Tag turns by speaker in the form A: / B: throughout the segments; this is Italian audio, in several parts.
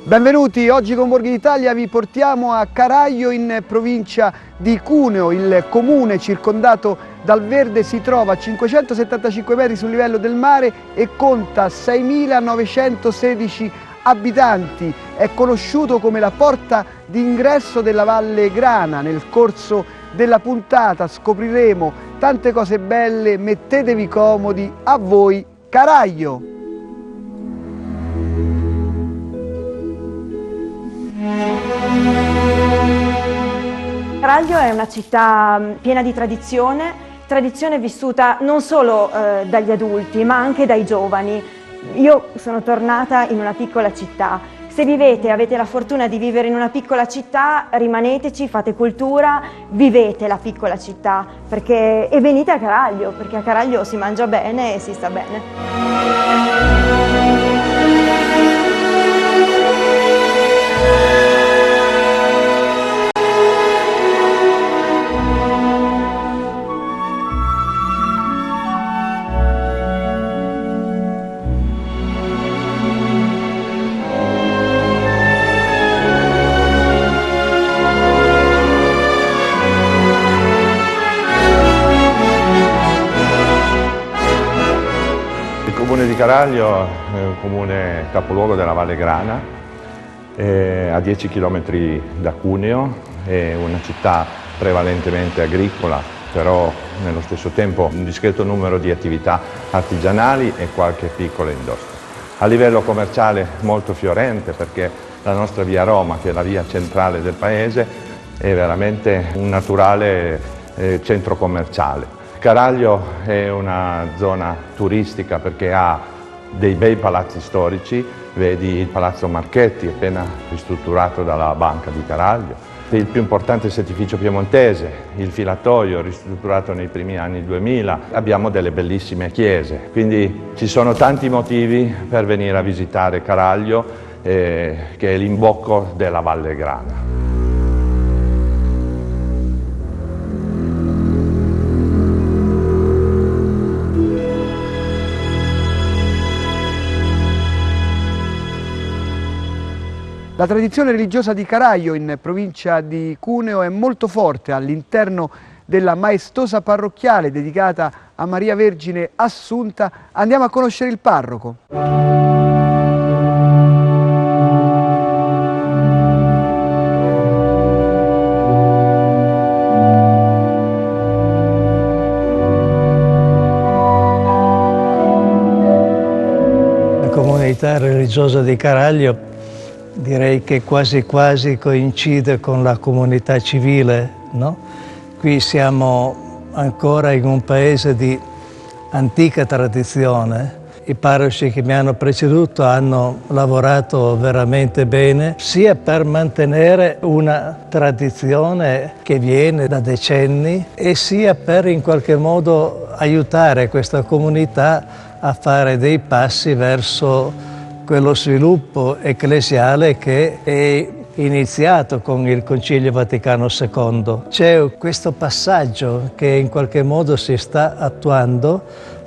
A: Benvenuti, oggi con Borghi d'Italia vi portiamo a Caraglio in provincia di Cuneo. Il comune circondato dal verde si trova a 575 metri sul livello del mare e conta 6.916 abitanti. È conosciuto come la porta d'ingresso della Valle Grana. Nel corso della puntata scopriremo tante cose belle, mettetevi comodi, a voi Caraglio!
B: Caraglio è una città piena di tradizione vissuta non solo dagli adulti ma anche dai giovani. Io sono tornata in una piccola città. Se vivete, avete la fortuna di vivere in una piccola città, rimaneteci, fate cultura, vivete la piccola città e venite a Caraglio, perché a Caraglio si mangia bene e si sta bene.
C: Il comune di Caraglio è un comune capoluogo della Valle Grana, a 10 km da Cuneo, è una città prevalentemente agricola, però nello stesso tempo un discreto numero di attività artigianali e qualche piccola industria. A livello commerciale molto fiorente, perché la nostra via Roma, che è la via centrale del paese, è veramente un naturale centro commerciale. Caraglio è una zona turistica perché ha dei bei palazzi storici, vedi il Palazzo Marchetti, appena ristrutturato dalla Banca di Caraglio, il più importante settificio piemontese, il Filatoio, ristrutturato nei primi anni 2000. Abbiamo delle bellissime chiese, quindi ci sono tanti motivi per venire a visitare Caraglio, che è l'imbocco della Valle Grana.
A: La tradizione religiosa di Caraglio in provincia di Cuneo è molto forte all'interno della maestosa parrocchiale dedicata a Maria Vergine Assunta. Andiamo a conoscere il parroco.
D: La comunità religiosa di Caraglio direi che quasi quasi coincide con la comunità civile, no? Qui siamo ancora in un paese di antica tradizione. I parroci che mi hanno preceduto hanno lavorato veramente bene, sia per mantenere una tradizione che viene da decenni e sia per in qualche modo aiutare questa comunità a fare dei passi verso quello sviluppo ecclesiale che è iniziato con il Concilio Vaticano II. C'è questo passaggio che in qualche modo si sta attuando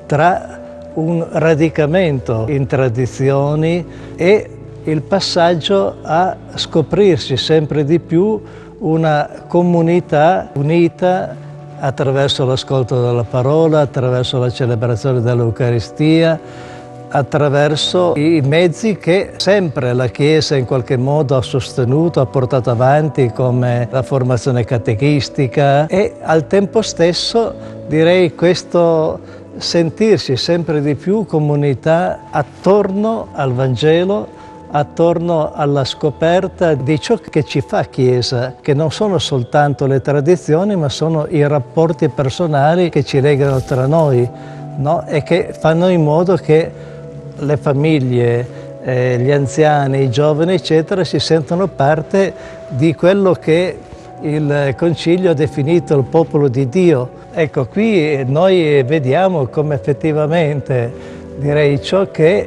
D: tra un radicamento in tradizioni e il passaggio a scoprirsi sempre di più una comunità unita attraverso l'ascolto della parola, attraverso la celebrazione dell'Eucaristia, attraverso i mezzi che sempre la Chiesa in qualche modo ha sostenuto, ha portato avanti, come la formazione catechistica, e al tempo stesso direi questo sentirsi sempre di più comunità attorno al Vangelo, attorno alla scoperta di ciò che ci fa Chiesa, che non sono soltanto le tradizioni, ma sono i rapporti personali che ci legano tra noi, no? E che fanno in modo che le famiglie, gli anziani, i giovani, eccetera, si sentono parte di quello che il Concilio ha definito il popolo di Dio. Ecco, qui noi vediamo come effettivamente, direi, ciò che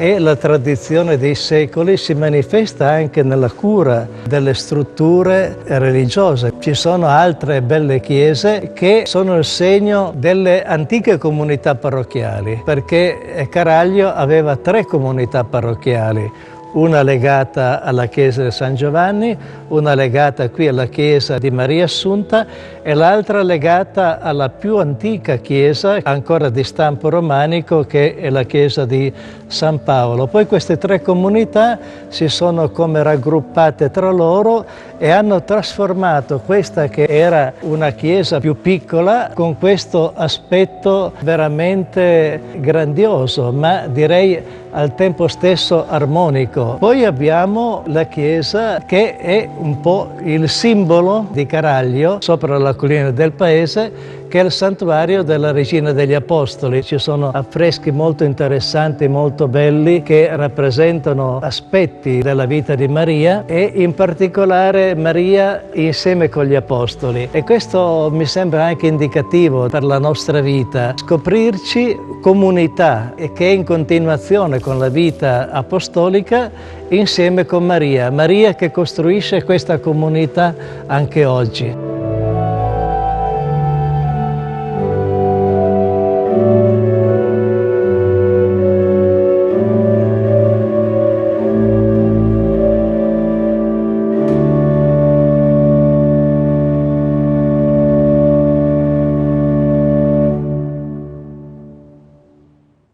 D: e la tradizione dei secoli si manifesta anche nella cura delle strutture religiose. Ci sono altre belle chiese che sono il segno delle antiche comunità parrocchiali, perché Caraglio aveva 3 comunità parrocchiali, una legata alla chiesa di San Giovanni, una legata qui alla chiesa di Maria Assunta e l'altra legata alla più antica chiesa, ancora di stampo romanico, che è la chiesa di San Paolo. Poi queste tre comunità si sono come raggruppate tra loro e hanno trasformato questa che era una chiesa più piccola con questo aspetto veramente grandioso, ma direi al tempo stesso armonico. Poi abbiamo la chiesa che è un po' il simbolo di Caraglio, sopra la collina del paese, che è il santuario della Regina degli Apostoli. Ci sono affreschi molto interessanti, molto belli, che rappresentano aspetti della vita di Maria e in particolare Maria insieme con gli Apostoli. E questo mi sembra anche indicativo per la nostra vita, scoprirci comunità e che è in continuazione con la vita apostolica insieme con Maria. Maria che costruisce questa comunità anche oggi.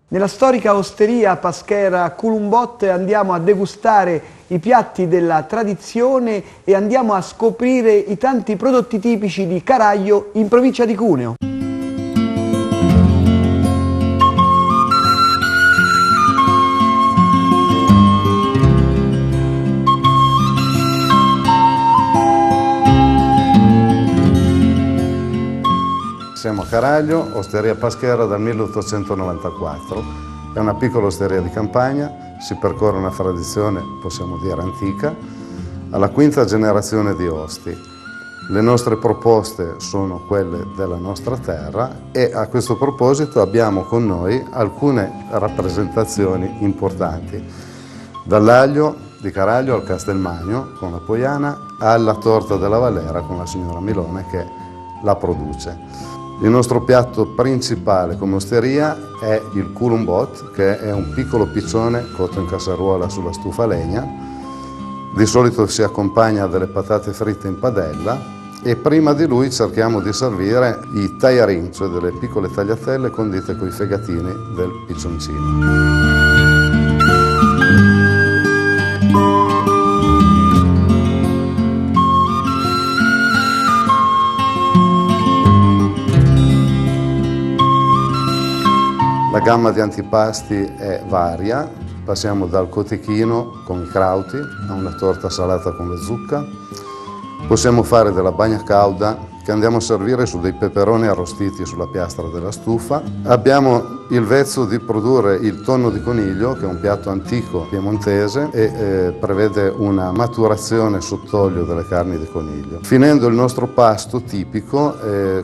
A: Nella storica osteria paschera Culumbot andiamo a degustare i piatti della tradizione e andiamo a scoprire i tanti prodotti tipici di Caraglio in provincia di Cuneo.
E: Siamo a Caraglio, osteria paschera dal 1894. È una piccola osteria di campagna, si percorre una tradizione, possiamo dire, antica, alla quinta generazione di osti. Le nostre proposte sono quelle della nostra terra e a questo proposito abbiamo con noi alcune rappresentazioni importanti. Dall'aglio di Caraglio al Castelmagno con la Poiana alla torta della Valera con la signora Milone che la produce. Il nostro piatto principale come osteria è il Culumbot, che è un piccolo piccione cotto in casseruola sulla stufa a legna. Di solito si accompagna a delle patate fritte in padella e prima di lui cerchiamo di servire i tagliarin, cioè delle piccole tagliatelle condite con i fegatini del piccioncino. La gamma di antipasti è varia, passiamo dal cotechino con i crauti a una torta salata con le zucca. Possiamo fare della bagna cauda che andiamo a servire su dei peperoni arrostiti sulla piastra della stufa. Abbiamo il vezzo di produrre il tonno di coniglio, che è un piatto antico piemontese e prevede una maturazione sott'olio delle carni di coniglio. Finendo il nostro pasto tipico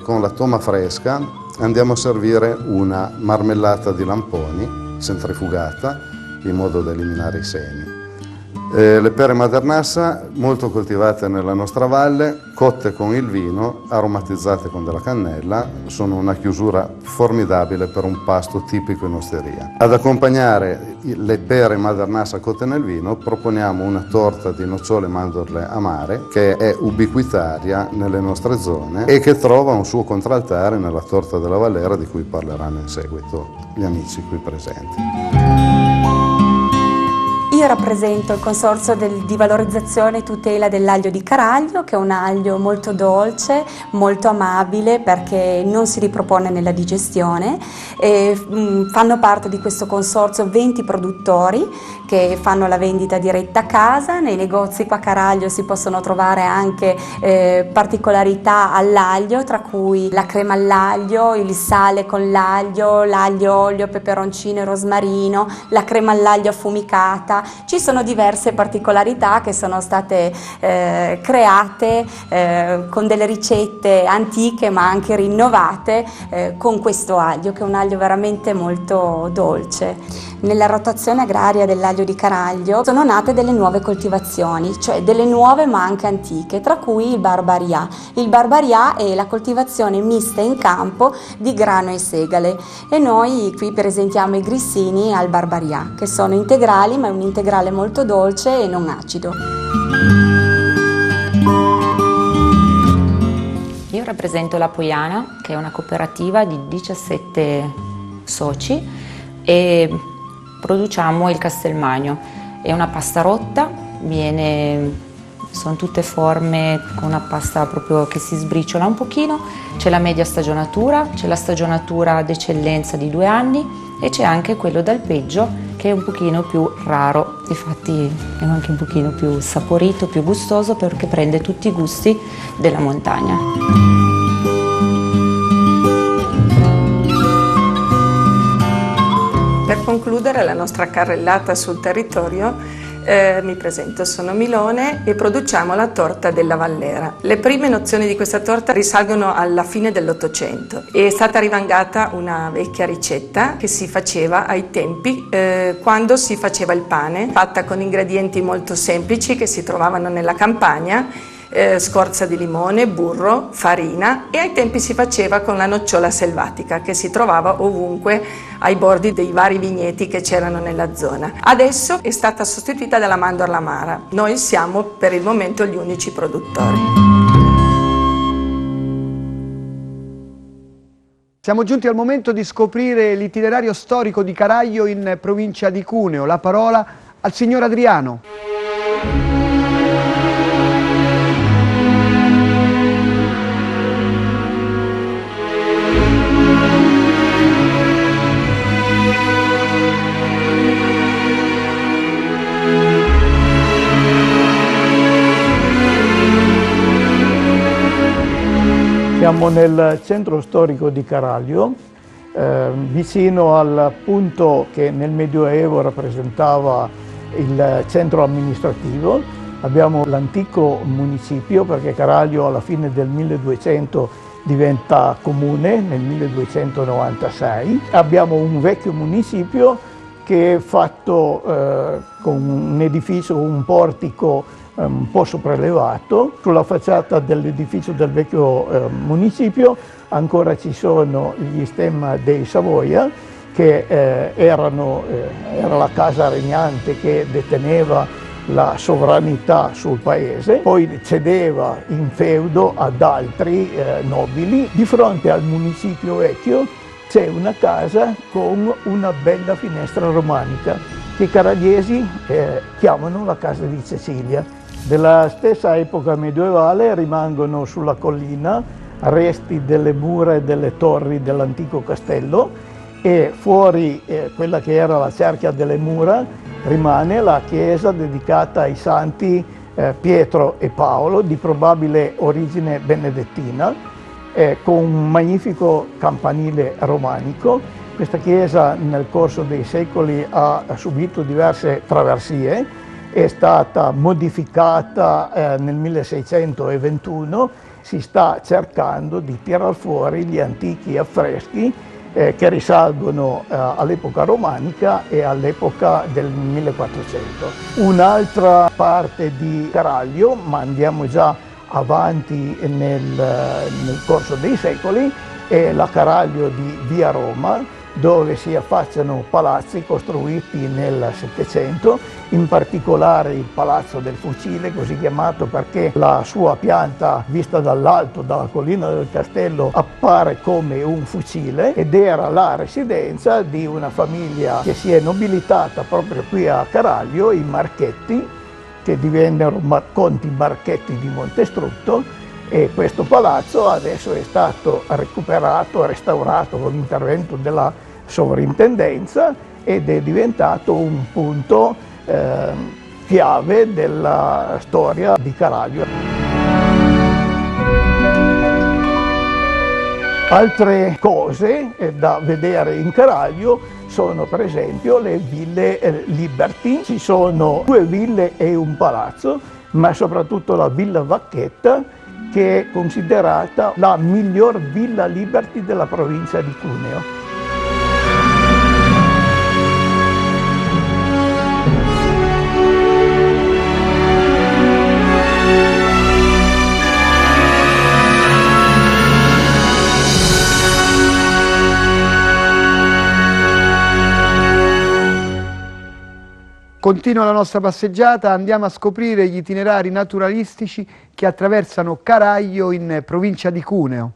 E: con la toma fresca, andiamo a servire una marmellata di lamponi centrifugata in modo da eliminare i semi. Le pere Madernassa, molto coltivate nella nostra valle, cotte con il vino, aromatizzate con della cannella, sono una chiusura formidabile per un pasto tipico in osteria. Ad accompagnare le pere Madernassa cotte nel vino proponiamo una torta di nocciole e mandorle amare che è ubiquitaria nelle nostre zone e che trova un suo contraltare nella torta della Valera di cui parleranno in seguito gli amici qui presenti.
F: Io rappresento il Consorzio di valorizzazione e tutela dell'aglio di Caraglio, che è un aglio molto dolce, molto amabile perché non si ripropone nella digestione. Fanno parte di questo consorzio 20 produttori che fanno la vendita diretta a casa. Nei negozi qua a Caraglio si possono trovare anche particolarità all'aglio, tra cui la crema all'aglio, il sale con l'aglio, l'aglio olio, peperoncino e rosmarino, la crema all'aglio affumicata. Ci sono diverse particolarità che sono state create con delle ricette antiche ma anche rinnovate con questo aglio, che è un aglio veramente molto dolce. Nella rotazione agraria dell'aglio di Caraglio sono nate delle nuove coltivazioni, cioè delle nuove ma anche antiche, tra cui il Barbaria. Il Barbaria è la coltivazione mista in campo di grano e segale e noi qui presentiamo i grissini al Barbaria, che sono integrali, ma è un'integrazione integrale molto dolce e non acido.
G: Io rappresento la Poiana, che è una cooperativa di 17 soci, e produciamo il Castelmagno. È una pasta rotta, sono tutte forme con una pasta proprio che si sbriciola un pochino. C'è la media stagionatura, c'è la stagionatura d'eccellenza di 2 anni e c'è anche quello d'alpeggio, che è un pochino più raro, infatti è anche un pochino più saporito, più gustoso, perché prende tutti i gusti della montagna.
H: Per concludere la nostra carrellata sul territorio, mi presento, sono Milone e produciamo la torta della Vallera. Le prime nozioni di questa torta risalgono alla fine dell'Ottocento. È stata rivangata una vecchia ricetta che si faceva ai tempi quando si faceva il pane, fatta con ingredienti molto semplici che si trovavano nella campagna, scorza di limone, burro, farina, e ai tempi si faceva con la nocciola selvatica che si trovava ovunque ai bordi dei vari vigneti che c'erano nella zona. Adesso è stata sostituita dalla mandorla amara. Noi siamo per il momento gli unici produttori.
A: Siamo giunti al momento di scoprire l'itinerario storico di Caraglio in provincia di Cuneo. La parola al signor Adriano.
D: Siamo nel centro storico di Caraglio, vicino al punto che nel Medioevo rappresentava il centro amministrativo. Abbiamo l'antico municipio, perché Caraglio alla fine del 1200 diventa comune, nel 1296. Abbiamo un vecchio municipio che è fatto con un edificio, un portico un po' sopraelevato. Sulla facciata dell'edificio del vecchio municipio ancora ci sono gli stemma dei Savoia, che era la casa regnante che deteneva la sovranità sul paese, poi cedeva in feudo ad altri nobili. Di fronte al municipio vecchio c'è una casa con una bella finestra romanica che i caragliesi chiamano la casa di Cecilia. Della stessa epoca medievale rimangono sulla collina resti delle mura e delle torri dell'antico castello, e fuori quella che era la cerchia delle mura rimane la chiesa dedicata ai santi Pietro e Paolo, di probabile origine benedettina, con un magnifico campanile romanico. Questa chiesa nel corso dei secoli ha subito diverse traversie, è stata modificata nel 1621, si sta cercando di tirar fuori gli antichi affreschi che risalgono all'epoca romanica e all'epoca del 1400. Un'altra parte di Caraglio, ma andiamo già avanti nel corso dei secoli, è la Caraglio di Via Roma, dove si affacciano palazzi costruiti nel Settecento, in particolare il Palazzo del Fucile, così chiamato perché la sua pianta, vista dall'alto, dalla collina del castello, appare come un fucile, ed era la residenza di una famiglia che si è nobilitata proprio qui a Caraglio, i Marchetti, che divennero conti Marchetti di Montestrutto. E questo palazzo adesso è stato recuperato, restaurato con l'intervento della sovrintendenza, ed è diventato un punto chiave della storia di Caraglio. Altre cose da vedere in Caraglio sono per esempio le ville Liberty. Ci sono 2 ville e un palazzo, ma soprattutto la Villa Vacchetta, che è considerata la miglior Villa Liberty della provincia di Cuneo.
A: Continua la nostra passeggiata, andiamo a scoprire gli itinerari naturalistici che attraversano Caraglio in provincia di Cuneo.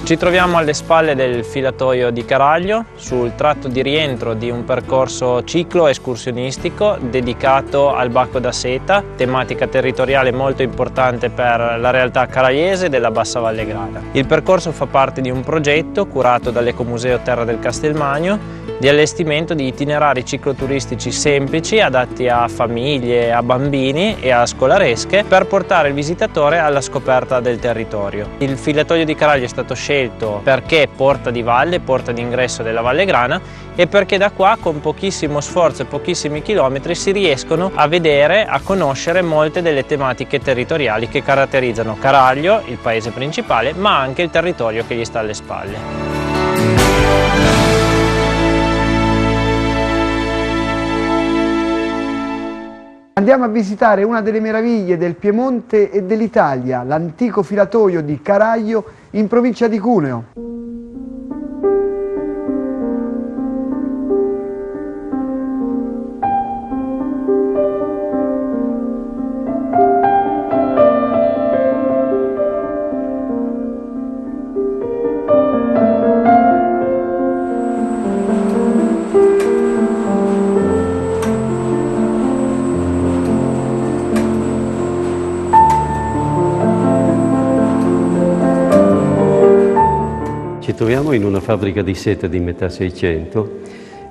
I: Ci troviamo alle spalle del filatoio di Caraglio, sul tratto di rientro di un percorso ciclo-escursionistico dedicato al Bacco da Seta, tematica territoriale molto importante per la realtà caragliese della Bassa Valle Grana. Il percorso fa parte di un progetto curato dall'Ecomuseo Terra del Castelmagno di allestimento di itinerari cicloturistici semplici adatti a famiglie, a bambini e a scolaresche per portare il visitatore alla scoperta del territorio. Il filatoio di Caraglio è stato scelto perché porta di valle, porta d'ingresso della Valle Grana e perché da qua con pochissimo sforzo e pochissimi chilometri si riescono a vedere, a conoscere molte delle tematiche territoriali che caratterizzano Caraglio, il paese principale, ma anche il territorio che gli sta alle spalle.
A: Andiamo a visitare una delle meraviglie del Piemonte e dell'Italia, l'antico filatoio di Caraglio in provincia di Cuneo.
J: Ci troviamo in una fabbrica di seta di metà Seicento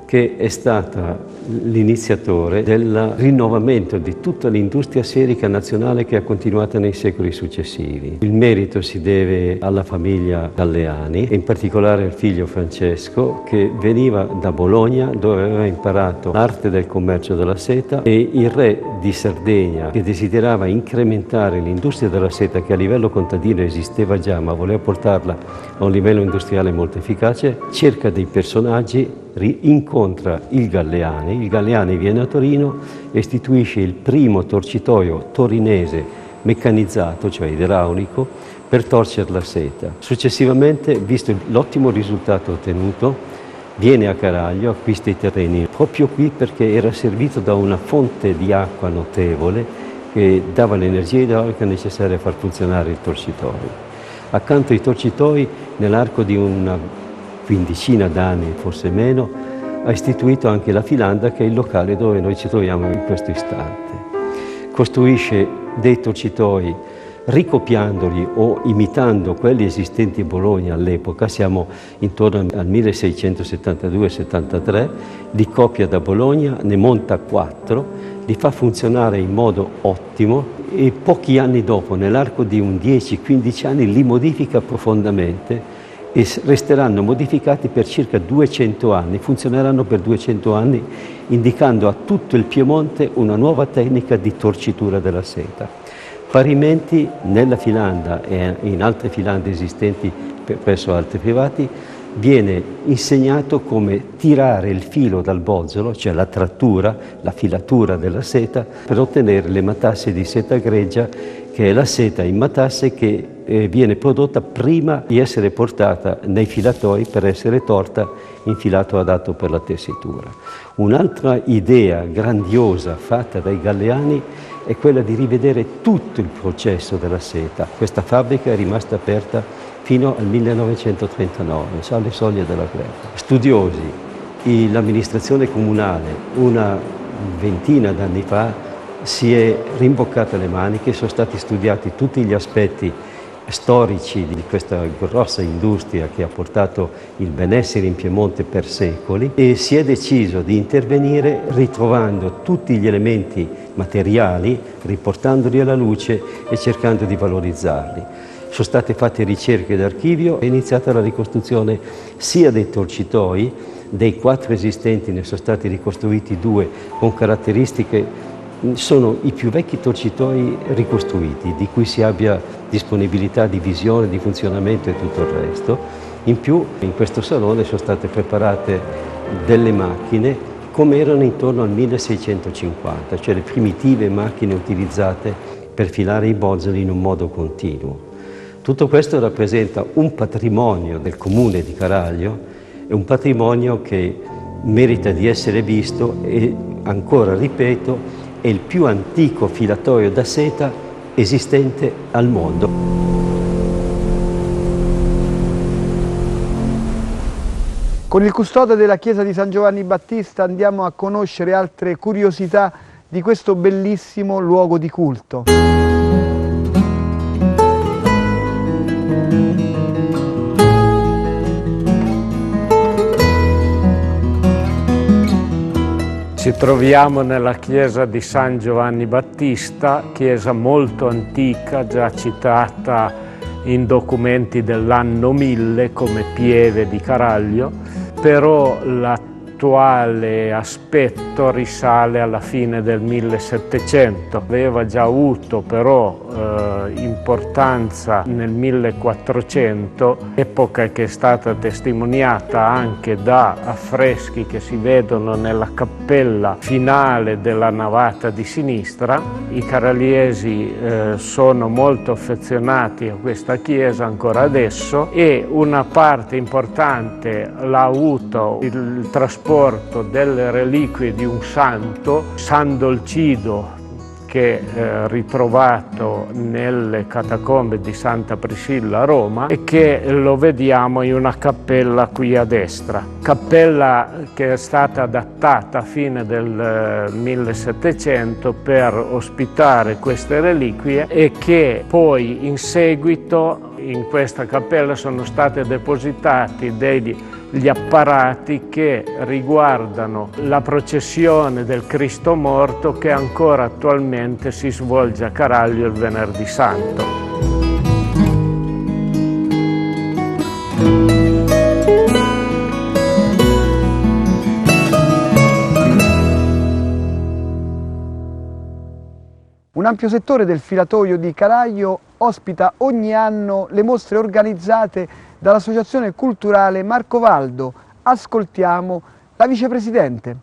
J: che è stata l'iniziatore del rinnovamento di tutta l'industria serica nazionale che ha continuato nei secoli successivi. Il merito si deve alla famiglia Galleani e in particolare al figlio Francesco che veniva da Bologna dove aveva imparato l'arte del commercio della seta e il re di Sardegna che desiderava incrementare l'industria della seta che a livello contadino esisteva già ma voleva portarla a un livello industriale molto efficace, cerca dei personaggi, incontra il Galleani viene a Torino e istituisce il primo torcitoio torinese meccanizzato, cioè idraulico, per torcere la seta. Successivamente, visto l'ottimo risultato ottenuto, viene a Caraglio, acquista i terreni proprio qui perché era servito da una fonte di acqua notevole che dava l'energia idraulica necessaria a far funzionare il torcitoio. Accanto ai torcitoi, nell'arco di una quindicina d'anni, forse meno, ha istituito anche la Filanda, che è il locale dove noi ci troviamo in questo istante. Costruisce dei torcitoi ricopiandoli o imitando quelli esistenti a Bologna all'epoca, siamo intorno al 1672-73, li copia da Bologna, ne monta 4, li fa funzionare in modo ottimo e pochi anni dopo, nell'arco di un 10-15 anni, li modifica profondamente e resteranno modificati per circa 200 anni, funzioneranno per 200 anni, indicando a tutto il Piemonte una nuova tecnica di torcitura della seta. Parimenti nella Filanda e in altre filande esistenti presso altri privati viene insegnato come tirare il filo dal bozzolo, cioè la trattura, la filatura della seta, per ottenere le matasse di seta greggia, che è la seta in matasse che viene prodotta prima di essere portata nei filatoi per essere torta in filato adatto per la tessitura. Un'altra idea grandiosa fatta dai Galleani è quella di rivedere tutto il processo della seta. Questa fabbrica è rimasta aperta fino al 1939, alle soglie della guerra. Studiosi, l'amministrazione comunale, una ventina d'anni fa si è rimboccata le maniche, sono stati studiati tutti gli aspetti storici di questa grossa industria che ha portato il benessere in Piemonte per secoli e si è deciso di intervenire ritrovando tutti gli elementi materiali, riportandoli alla luce e cercando di valorizzarli. Sono state fatte ricerche d'archivio, è iniziata la ricostruzione sia dei torcitoi, dei 4 esistenti ne sono stati ricostruiti 2 con caratteristiche. Sono i più vecchi torcitoi ricostruiti, di cui si abbia disponibilità di visione, di funzionamento e tutto il resto. In più, in questo salone sono state preparate delle macchine come erano intorno al 1650, cioè le primitive macchine utilizzate per filare i bozzoli in un modo continuo. Tutto questo rappresenta un patrimonio del comune di Caraglio, è un patrimonio che merita di essere visto e, ancora ripeto, è il più antico filatoio da seta esistente al mondo.
A: Con il custode della chiesa di San Giovanni Battista andiamo a conoscere altre curiosità di questo bellissimo luogo di culto.
K: Ci troviamo nella chiesa di San Giovanni Battista, chiesa molto antica, già citata in documenti dell'anno 1000 come pieve di Caraglio, però l'attuale aspetto risale alla fine del 1700. Aveva già avuto però importanza nel 1400, epoca che è stata testimoniata anche da affreschi che si vedono nella cappella finale della navata di sinistra. I caragliesi sono molto affezionati a questa chiesa ancora adesso e una parte importante l'ha avuto il trasporto delle reliquie di un santo, San Dolcido, che è ritrovato nelle catacombe di Santa Priscilla a Roma e che lo vediamo in una cappella qui a destra. Cappella che è stata adattata a fine del 1700 per ospitare queste reliquie e che poi in seguito in questa cappella sono state depositati gli apparati che riguardano la processione del Cristo morto che ancora attualmente si svolge a Caraglio il Venerdì Santo.
A: Un ampio settore del filatoio di Caraglio ospita ogni anno le mostre organizzate dall'Associazione Culturale Marco Valdo. Ascoltiamo la vicepresidente.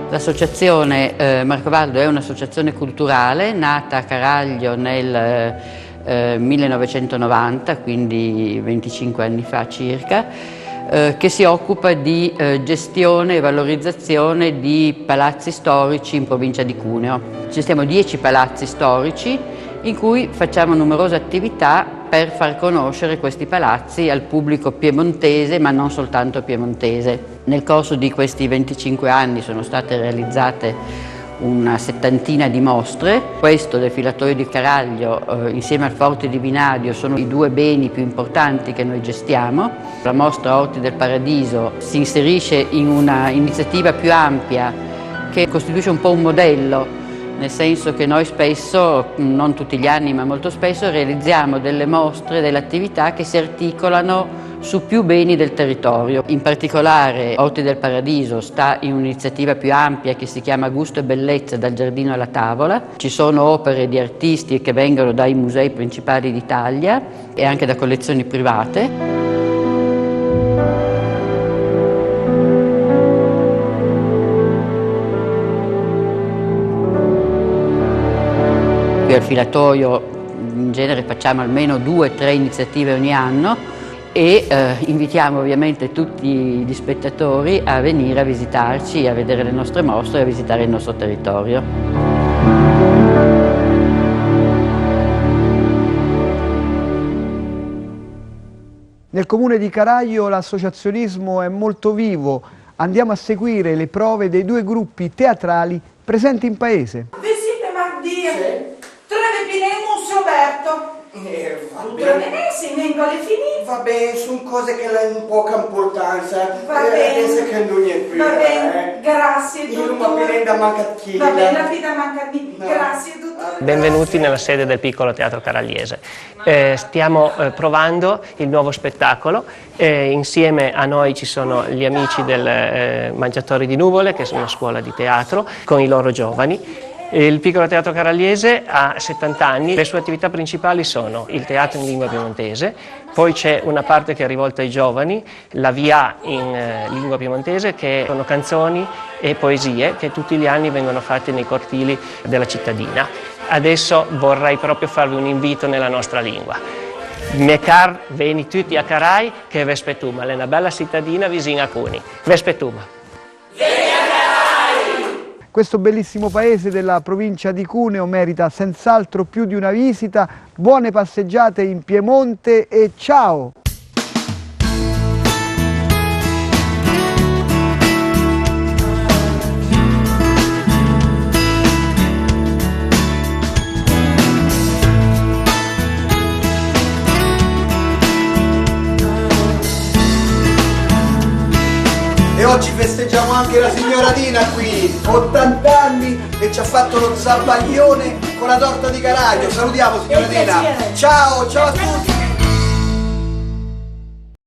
L: L'associazione Marco Valdo è un'associazione culturale nata a Caraglio nel 1990, quindi 25 anni fa circa, che si occupa di gestione e valorizzazione di palazzi storici in provincia di Cuneo. Gestiamo 10 palazzi storici in cui facciamo numerose attività per far conoscere questi palazzi al pubblico piemontese, ma non soltanto piemontese. Nel corso di questi 25 anni sono state realizzate una settantina di mostre. Questo del filatoio di Caraglio insieme al Forte di Vinadio sono i due beni più importanti che noi gestiamo. La mostra Orti del Paradiso si inserisce in una iniziativa più ampia che costituisce un po' un modello, nel senso che noi spesso, non tutti gli anni ma molto spesso, realizziamo delle mostre, delle attività che si articolano su più beni del territorio. In particolare Orti del Paradiso sta in un'iniziativa più ampia che si chiama Gusto e Bellezza dal giardino alla tavola. Ci sono opere di artisti che vengono dai musei principali d'Italia e anche da collezioni private. Qui al filatoio in genere facciamo almeno 2 o 3 iniziative ogni anno e invitiamo ovviamente tutti gli spettatori a venire a visitarci, a vedere le nostre mostre e a visitare il nostro territorio.
A: Nel comune di Caraglio l'associazionismo è molto vivo. Andiamo a seguire le prove dei 2 gruppi teatrali presenti in paese.
M: Visite Mardia, Treve Pinemus Roberto.
N: Sì, va bene, sono cose che hanno poca importanza.
M: Va bene.
N: Penso che non è più.
M: Va bene, grazie
N: Io non
M: dottore.
N: mi prendo mancatina.
M: Va bene, la vita manca di... Grazie dottore.
O: Benvenuti nella sede del Piccolo Teatro Caragliese. Stiamo provando il nuovo spettacolo. Insieme a noi ci sono gli amici del Mangiatori di Nuvole, che è una scuola di teatro, con i loro giovani. Il Piccolo Teatro Caragliese ha 70 anni, le sue attività principali sono il teatro in lingua piemontese, poi c'è una parte che è rivolta ai giovani, la VA in lingua piemontese, che sono canzoni e poesie che tutti gli anni vengono fatte nei cortili della cittadina. Adesso vorrei proprio farvi un invito nella nostra lingua. Mecar veni tutti a Carai che Vespetuma, è una bella cittadina vicina a Cuni. Vespetuma.
A: Questo bellissimo paese della provincia di Cuneo merita senz'altro più di una visita. Buone passeggiate in Piemonte e ciao!
N: E oggi festeggiamo anche la signora Dina qui, 80 anni, e ci ha fatto lo zabbaglione con la torta di Caraglio. Salutiamo signora Dina. Ciao, ciao a tutti.